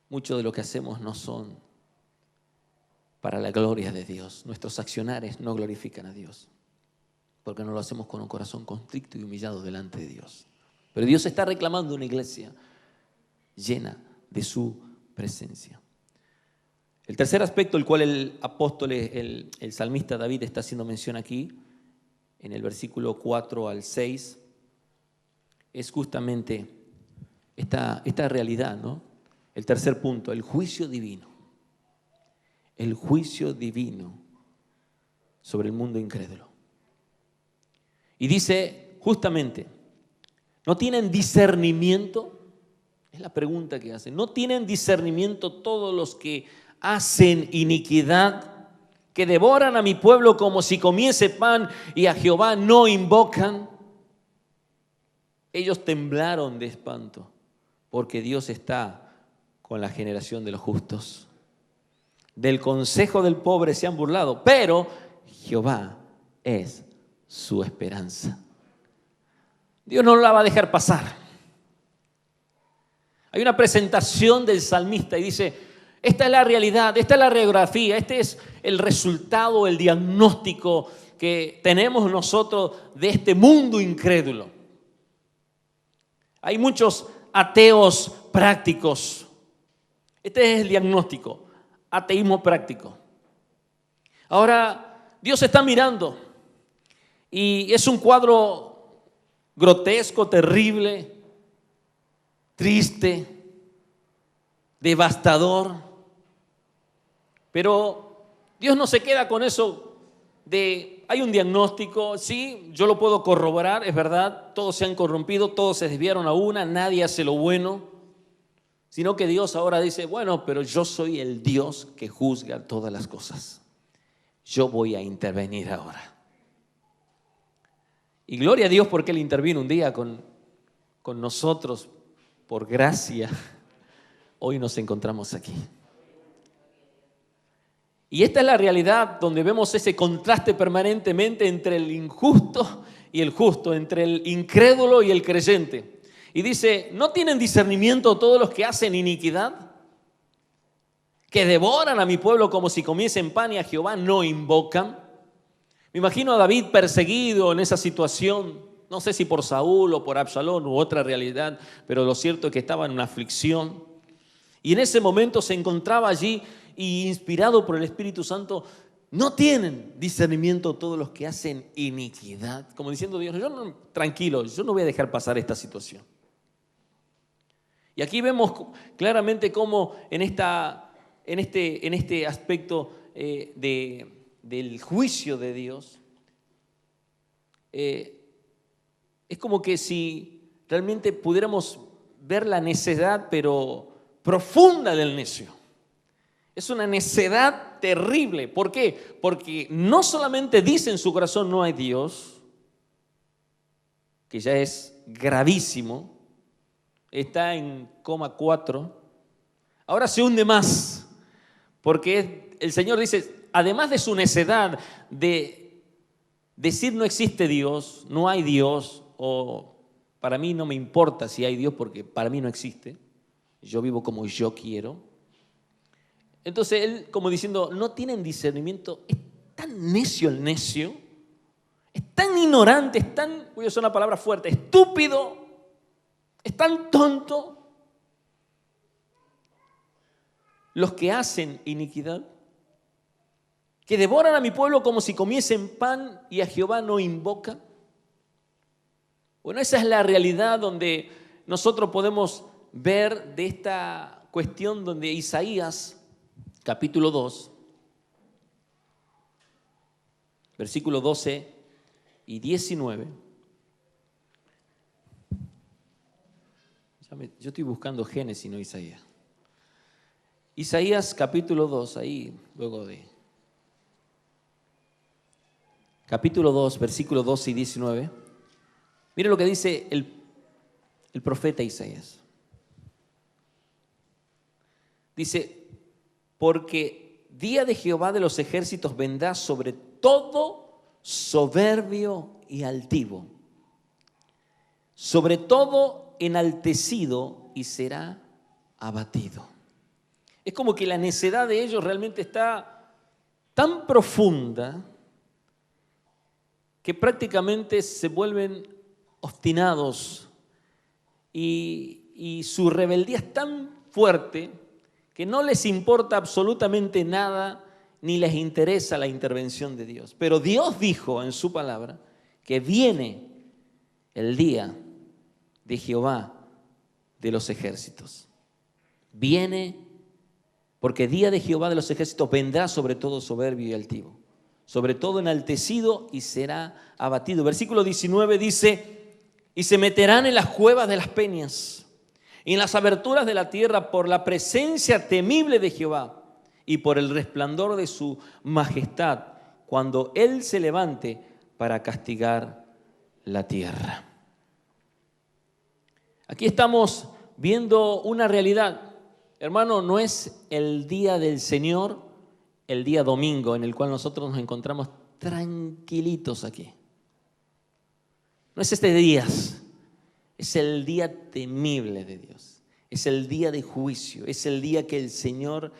Mucho de lo que hacemos no son para la gloria de Dios. Nuestros accionares no glorifican a Dios, porque no lo hacemos con un corazón constricto y humillado delante de Dios. Pero Dios está reclamando una iglesia llena de su presencia. El tercer aspecto, el cual el apóstol, el salmista David está haciendo mención aquí, en el versículo 4 al 6, es justamente esta realidad, ¿no? El tercer punto, el juicio divino. El juicio divino sobre el mundo incrédulo. Y dice justamente, ¿no tienen discernimiento? Es la pregunta que hacen. ¿No tienen discernimiento todos los que hacen iniquidad, que devoran a mi pueblo como si comiese pan y a Jehová no invocan? Ellos temblaron de espanto porque Dios está con la generación de los justos. Del consejo del pobre se han burlado, pero Jehová es su esperanza. Dios no la va a dejar pasar. Hay una presentación del salmista y dice, esta es la realidad, esta es la radiografía, este es el resultado, el diagnóstico que tenemos nosotros de este mundo incrédulo. Hay muchos ateos prácticos. Este es el diagnóstico, ateísmo práctico. Ahora, Dios está mirando y es un cuadro grotesco, terrible, triste, devastador. Pero Dios no se queda con eso de, hay un diagnóstico, sí, yo lo puedo corroborar, es verdad, todos se han corrompido, todos se desviaron a una, nadie hace lo bueno, sino que Dios ahora dice, bueno, pero yo soy el Dios que juzga todas las cosas. Yo voy a intervenir ahora. Y gloria a Dios porque Él intervino un día con nosotros, por gracia. Hoy nos encontramos aquí. Y esta es la realidad donde vemos ese contraste permanentemente entre el injusto y el justo, entre el incrédulo y el creyente. Y dice, ¿no tienen discernimiento todos los que hacen iniquidad? Que devoran a mi pueblo como si comiesen pan y a Jehová no invocan. Me imagino a David perseguido en esa situación, no sé si por Saúl o por Absalón u otra realidad, pero lo cierto es que estaba en una aflicción. Y en ese momento se encontraba allí y inspirado por el Espíritu Santo, no tienen discernimiento todos los que hacen iniquidad. Como diciendo Dios, tranquilo, yo no voy a dejar pasar esta situación. Y aquí vemos claramente cómo en este aspecto del juicio de Dios, es como que si realmente pudiéramos ver la necedad, pero profunda del necio. Es una necedad terrible. ¿Por qué? Porque no solamente dice en su corazón no hay Dios, que ya es gravísimo, está en 4, ahora se hunde más, porque el Señor dice, además de su necedad de decir no existe Dios, no hay Dios, o para mí no me importa si hay Dios porque para mí no existe, yo vivo como yo quiero. Entonces él como diciendo, no tienen discernimiento, es tan necio el necio, es tan ignorante, es tan, voy a usar una palabra fuerte, estúpido, es tan tonto. Los que hacen iniquidad, que devoran a mi pueblo como si comiesen pan y a Jehová no invocan. Bueno, esa es la realidad donde nosotros podemos ver de esta cuestión donde Isaías, capítulo 2, versículos 12 y 19. Yo estoy buscando Génesis, no Isaías. Isaías capítulo 2, ahí luego de capítulo 2, versículos 12 y 19. Mire lo que dice el profeta Isaías. Dice, porque día de Jehová de los ejércitos vendrá sobre todo soberbio y altivo, sobre todo enaltecido y será abatido. Es como que la necedad de ellos realmente está tan profunda que prácticamente se vuelven obstinados y su rebeldía es tan fuerte que no les importa absolutamente nada ni les interesa la intervención de Dios. Pero Dios dijo en su palabra que viene el día de Jehová de los ejércitos. Viene, porque día de Jehová de los ejércitos vendrá sobre todo soberbio y altivo, sobre todo enaltecido y será abatido. Versículo 19 dice: y se meterán en las cuevas de las peñas y en las aberturas de la tierra por la presencia temible de Jehová y por el resplandor de su majestad, cuando Él se levante para castigar la tierra. Aquí estamos viendo una realidad. Hermano, no es el día del Señor, el día domingo, en el cual nosotros nos encontramos tranquilitos aquí. No es este día, es el día temible de Dios. Es el día de juicio, es el día que el Señor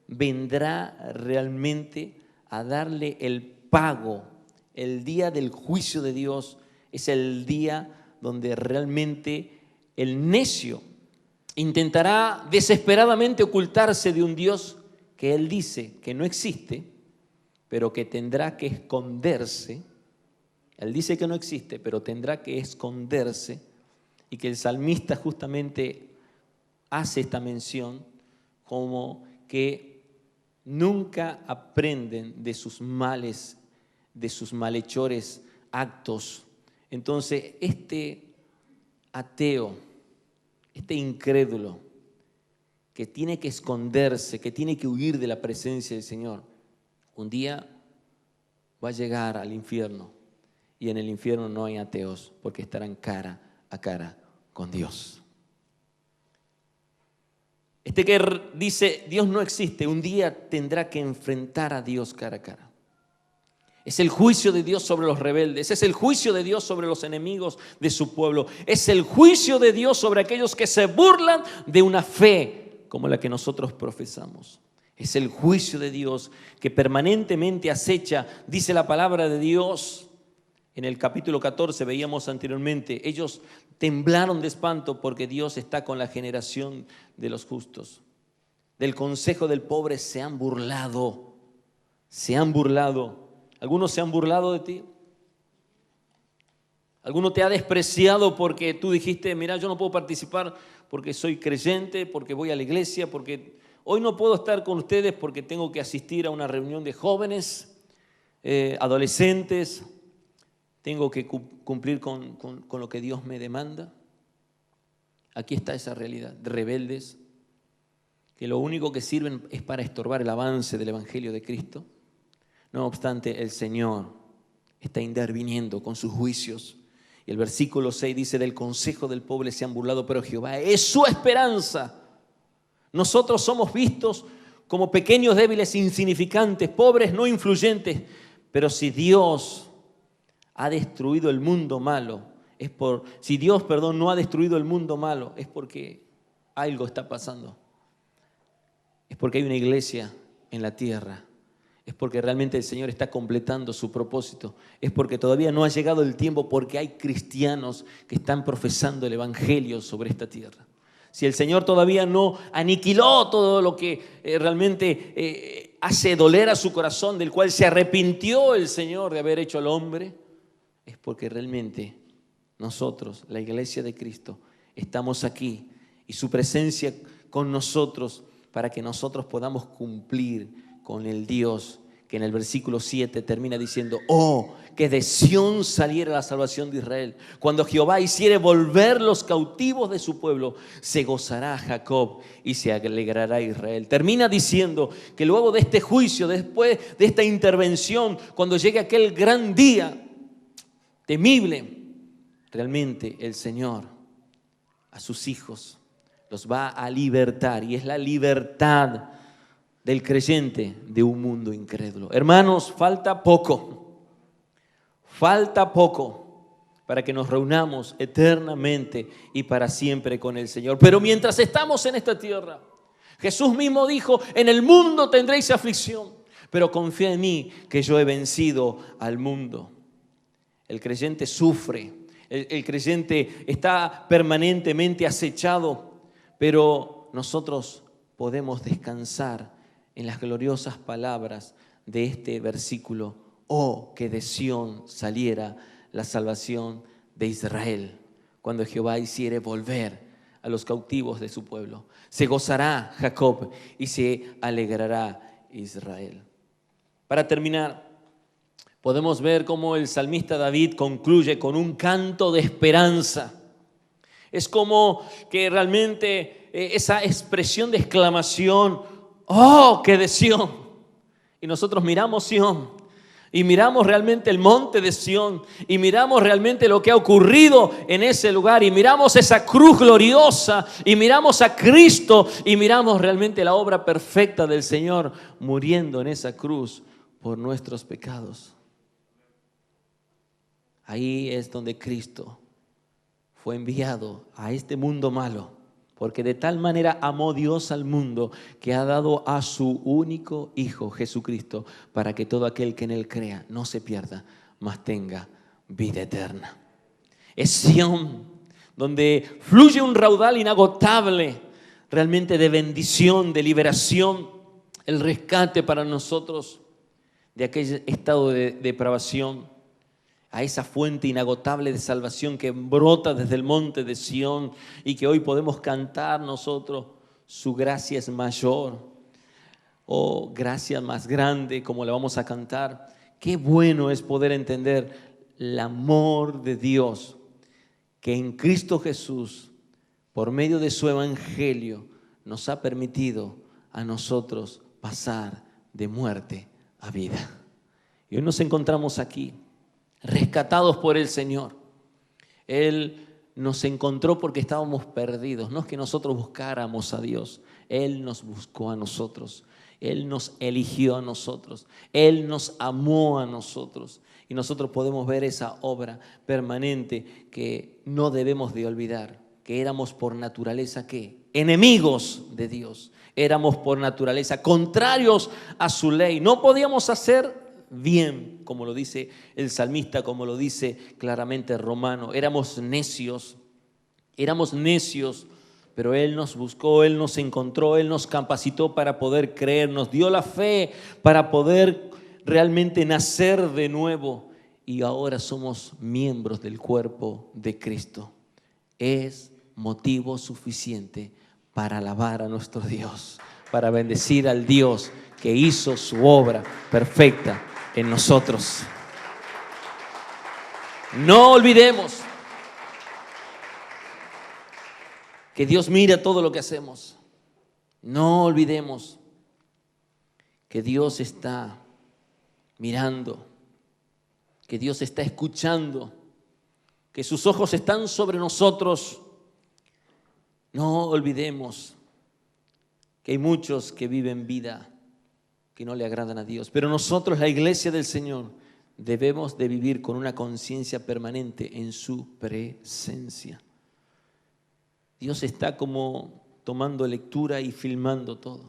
vendrá realmente a darle el pago. El día del juicio de Dios es el día donde realmente el necio intentará desesperadamente ocultarse de un Dios que él dice que no existe, pero que tendrá que esconderse. Él dice que no existe, pero tendrá que esconderse, y que el salmista justamente hace esta mención como que nunca aprenden de sus males, de sus malhechores actos. Entonces, este ateo, este incrédulo que tiene que esconderse, que tiene que huir de la presencia del Señor, un día va a llegar al infierno, y en el infierno no hay ateos, porque estarán cara a cara con Dios. Este que dice Dios no existe, un día tendrá que enfrentar a Dios cara a cara. Es el juicio de Dios sobre los rebeldes, es el juicio de Dios sobre los enemigos de su pueblo, es el juicio de Dios sobre aquellos que se burlan de una fe como la que nosotros profesamos. Es el juicio de Dios que permanentemente acecha, dice la palabra de Dios. En el capítulo 14 veíamos anteriormente, ellos temblaron de espanto porque Dios está con la generación de los justos. Del consejo del pobre se han burlado, se han burlado. ¿Algunos se han burlado de ti? ¿Alguno te ha despreciado porque tú dijiste, mira, yo no puedo participar porque soy creyente, porque voy a la iglesia, porque hoy no puedo estar con ustedes porque tengo que asistir a una reunión de jóvenes, adolescentes, tengo que cumplir con lo que Dios me demanda? Aquí está esa realidad, rebeldes, que lo único que sirven es para estorbar el avance del Evangelio de Cristo. No obstante, el Señor está interviniendo con sus juicios. Y el versículo 6 dice, del consejo del pobre se han burlado, pero Jehová es su esperanza. Nosotros somos vistos como pequeños, débiles, insignificantes, pobres, no influyentes. Pero si Dios ha destruido el mundo malo, si Dios no ha destruido el mundo malo, es porque algo está pasando. Es porque hay una iglesia en la tierra. Es porque realmente el Señor está completando su propósito. Es porque todavía no ha llegado el tiempo, porque hay cristianos que están profesando el Evangelio sobre esta tierra. Si el Señor todavía no aniquiló todo lo que realmente hace doler a su corazón, del cual se arrepintió el Señor de haber hecho al hombre, es porque realmente nosotros, la iglesia de Cristo, estamos aquí y su presencia con nosotros para que nosotros podamos cumplir con el Dios que en el versículo 7 termina diciendo, oh, que de Sión saliera la salvación de Israel. Cuando Jehová hiciere volver los cautivos de su pueblo, se gozará Jacob y se alegrará Israel. Termina diciendo que luego de este juicio, después de esta intervención, cuando llegue aquel gran día temible, realmente el Señor a sus hijos los va a libertar, y es la libertad del creyente de un mundo incrédulo. Hermanos, falta poco para que nos reunamos eternamente y para siempre con el Señor. Pero mientras estamos en esta tierra, Jesús mismo dijo, en el mundo tendréis aflicción, pero confía en mí que yo he vencido al mundo. El creyente sufre, el creyente está permanentemente acechado, pero nosotros podemos descansar en las gloriosas palabras de este versículo. Oh, que de Sión saliera la salvación de Israel. cuando Jehová hiciere volver a los cautivos de su pueblo. Se gozará Jacob y se alegrará Israel. Para terminar, podemos ver cómo el salmista David concluye con un canto de esperanza. Es como que realmente esa expresión de exclamación, ¡oh, qué de Sión! Y nosotros miramos Sión y miramos realmente el monte de Sión y miramos realmente lo que ha ocurrido en ese lugar y miramos esa cruz gloriosa y miramos a Cristo y miramos realmente la obra perfecta del Señor muriendo en esa cruz por nuestros pecados. Ahí es donde Cristo fue enviado a este mundo malo, porque de tal manera amó Dios al mundo que ha dado a su único Hijo, Jesucristo, para que todo aquel que en Él crea no se pierda, mas tenga vida eterna. Es Sión, donde fluye un raudal inagotable, realmente de bendición, de liberación, el rescate para nosotros de aquel estado de depravación, a esa fuente inagotable de salvación que brota desde el monte de Sión y que hoy podemos cantar nosotros. Su gracia es mayor, oh gracia más grande, como la vamos a cantar. Qué bueno es poder entender el amor de Dios que en Cristo Jesús, por medio de su evangelio, nos ha permitido a nosotros pasar de muerte a vida. Y hoy nos encontramos aquí, rescatados por el Señor. Él nos encontró porque estábamos perdidos. No es que nosotros buscáramos a Dios. Él nos buscó a nosotros. Él nos eligió a nosotros. Él nos amó a nosotros. Y nosotros podemos ver esa obra permanente que no debemos de olvidar. Que éramos por naturaleza, ¿qué? Enemigos de Dios. Éramos por naturaleza contrarios a su ley. No podíamos hacer bien, como lo dice el salmista, como lo dice claramente Romano. Éramos necios, pero Él nos buscó, Él nos encontró, Él nos capacitó para poder creer, nos dio la fe para poder realmente nacer de nuevo y ahora somos miembros del cuerpo de Cristo. Es motivo suficiente para alabar a nuestro Dios, para bendecir al Dios que hizo su obra perfecta en nosotros. No olvidemos que Dios mira todo lo que hacemos. No olvidemos que Dios está mirando, que Dios está escuchando, que sus ojos están sobre nosotros. No olvidemos que hay muchos que viven vida que no le agradan a Dios. Pero nosotros, la iglesia del Señor, debemos de vivir con una conciencia permanente en su presencia. Dios está como tomando lectura y filmando todo.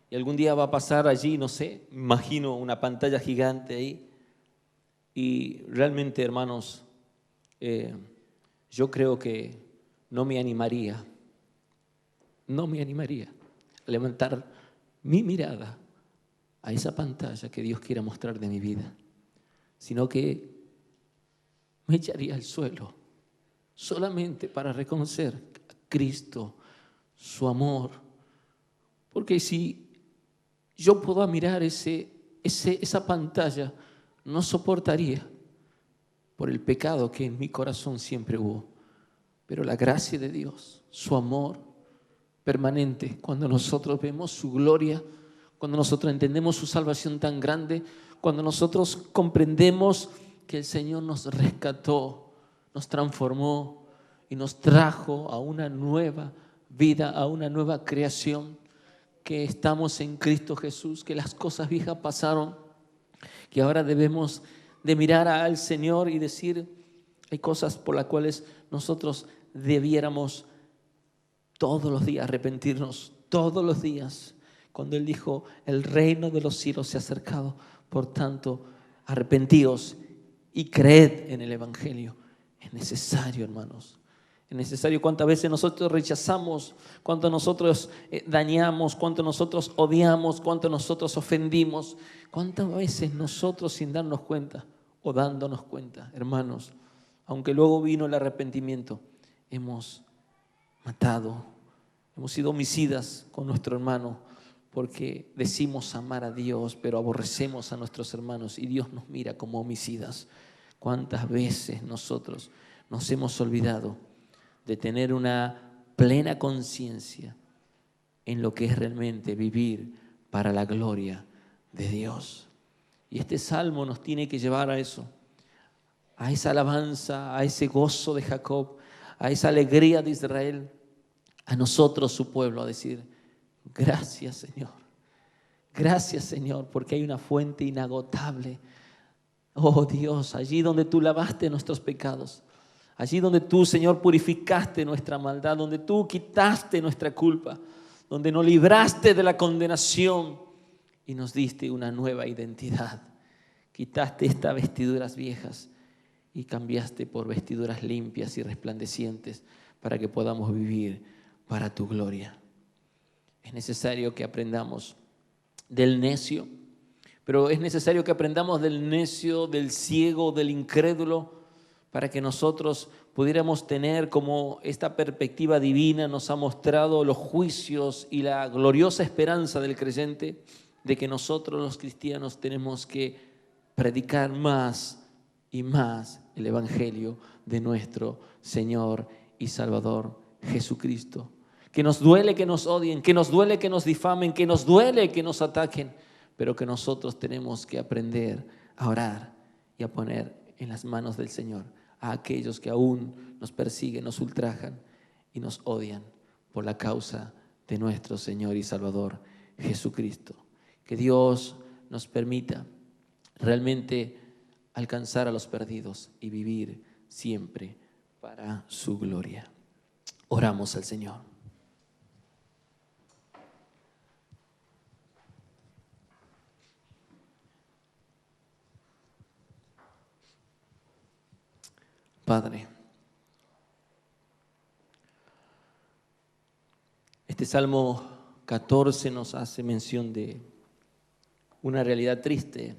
Y algún día va a pasar allí, no sé, imagino una pantalla gigante ahí. Y realmente, hermanos, yo creo que no me animaría a levantar mi mirada a esa pantalla que Dios quiera mostrar de mi vida, sino que me echaría al suelo solamente para reconocer a Cristo, su amor. Porque si yo puedo mirar esa pantalla, no soportaría por el pecado que en mi corazón siempre hubo. Pero la gracia de Dios, su amor permanente, cuando nosotros vemos su gloria, cuando nosotros entendemos su salvación tan grande, cuando nosotros comprendemos que el Señor nos rescató, nos transformó y nos trajo a una nueva vida, a una nueva creación, que estamos en Cristo Jesús, que las cosas viejas pasaron, que ahora debemos de mirar al Señor y decir, hay cosas por las cuales nosotros debiéramos todos los días arrepentirnos, todos los días. Cuando Él dijo, el reino de los cielos se ha acercado, por tanto, arrepentíos y creed en el Evangelio. Es necesario, hermanos. Es necesario. Cuántas veces nosotros rechazamos, cuánto nosotros dañamos, cuánto nosotros odiamos, cuánto nosotros ofendimos, cuántas veces nosotros sin darnos cuenta o dándonos cuenta, hermanos, aunque luego vino el arrepentimiento, hemos matado, hemos sido homicidas con nuestro hermano, porque decimos amar a Dios, pero aborrecemos a nuestros hermanos y Dios nos mira como homicidas. ¿Cuántas veces nosotros nos hemos olvidado de tener una plena conciencia en lo que es realmente vivir para la gloria de Dios? Y este salmo nos tiene que llevar a eso, a esa alabanza, a ese gozo de Jacob, a esa alegría de Israel, a nosotros su pueblo, a decir: gracias, Señor. Gracias, Señor, porque hay una fuente inagotable. Oh Dios, allí donde tú lavaste nuestros pecados, allí donde tú, Señor, purificaste nuestra maldad, donde tú quitaste nuestra culpa, donde nos libraste de la condenación y nos diste una nueva identidad. Quitaste estas vestiduras viejas y cambiaste por vestiduras limpias y resplandecientes para que podamos vivir para tu gloria. Es necesario que aprendamos del necio, pero es necesario que aprendamos del necio, del ciego, del incrédulo, para que nosotros pudiéramos tener, como esta perspectiva divina nos ha mostrado los juicios y la gloriosa esperanza del creyente, de que nosotros los cristianos tenemos que predicar más y más el evangelio de nuestro Señor y Salvador Jesucristo. Que nos duele que nos odien, que nos duele que nos difamen, que nos duele que nos ataquen, pero que nosotros tenemos que aprender a orar y a poner en las manos del Señor a aquellos que aún nos persiguen, nos ultrajan y nos odian por la causa de nuestro Señor y Salvador Jesucristo. Que Dios nos permita realmente alcanzar a los perdidos y vivir siempre para su gloria. Oramos al Señor. Padre, este Salmo 14 nos hace mención de una realidad triste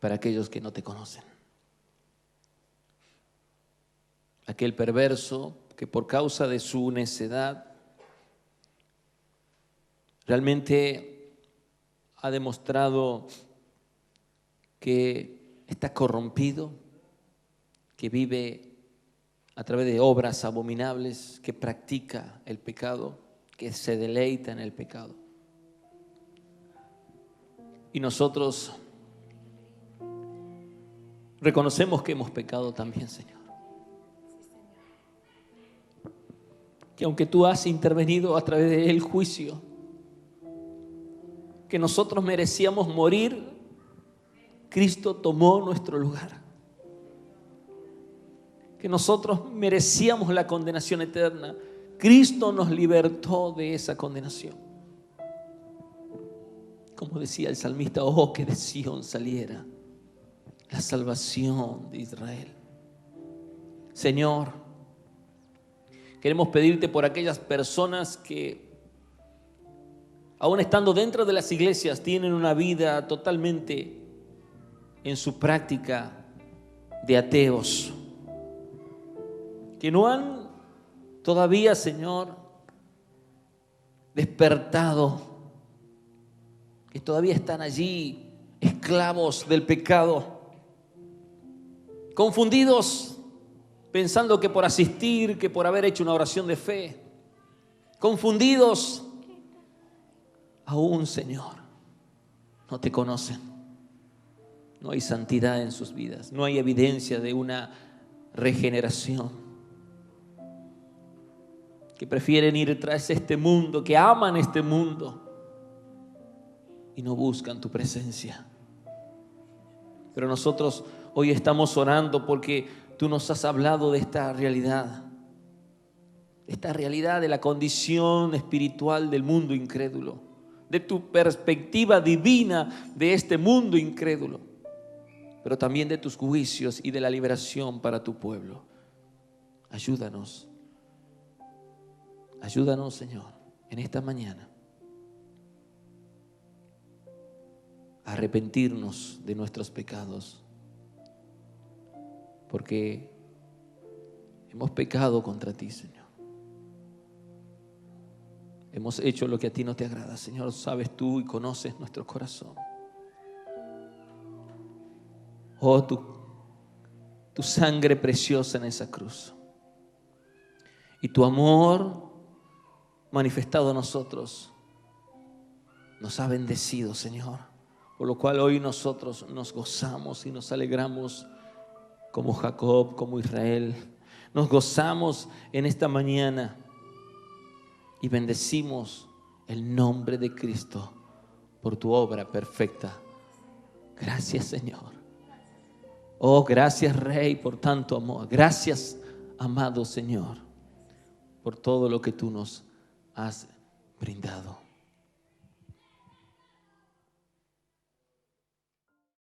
para aquellos que no te conocen. Aquel perverso que por causa de su necedad realmente ha demostrado que está corrompido, que vive a través de obras abominables, que practica el pecado, que se deleita en el pecado. Y nosotros reconocemos que hemos pecado también, Señor. Que aunque tú has intervenido a través del juicio, que nosotros merecíamos morir, Cristo tomó nuestro lugar. Que nosotros merecíamos la condenación eterna, Cristo nos libertó de esa condenación. Como decía el salmista: oh, que de Sión saliera la salvación de Israel. Señor, queremos pedirte por aquellas personas que, aún estando dentro de las iglesias, tienen una vida totalmente en su práctica de ateos, que no han todavía, Señor, despertado, que todavía están allí esclavos del pecado, confundidos, pensando que por asistir, que por haber hecho una oración de fe, confundidos, aún, Señor, no te conocen. No hay santidad en sus vidas, no hay evidencia de una regeneración, que prefieren ir tras este mundo, que aman este mundo y no buscan tu presencia. Pero nosotros hoy estamos orando porque tú nos has hablado de esta realidad de la condición espiritual del mundo incrédulo, de tu perspectiva divina de este mundo incrédulo, pero también de tus juicios y de la liberación para tu pueblo. Ayúdanos, Señor, en esta mañana a arrepentirnos de nuestros pecados, porque Hemos pecado contra ti, Señor. Hemos hecho lo que a ti no te agrada, Señor. Sabes tú y conoces nuestro corazón. Oh, tu sangre preciosa en esa cruz. Y tu amor manifestado a nosotros nos ha bendecido, Señor. Por lo cual hoy nosotros nos gozamos y nos alegramos como Jacob, como Israel. Nos gozamos en esta mañana y bendecimos el nombre de Cristo por tu obra perfecta. Gracias, Señor. Oh, gracias, Rey, por tanto amor. Gracias, amado Señor, por todo lo que tú nos has brindado.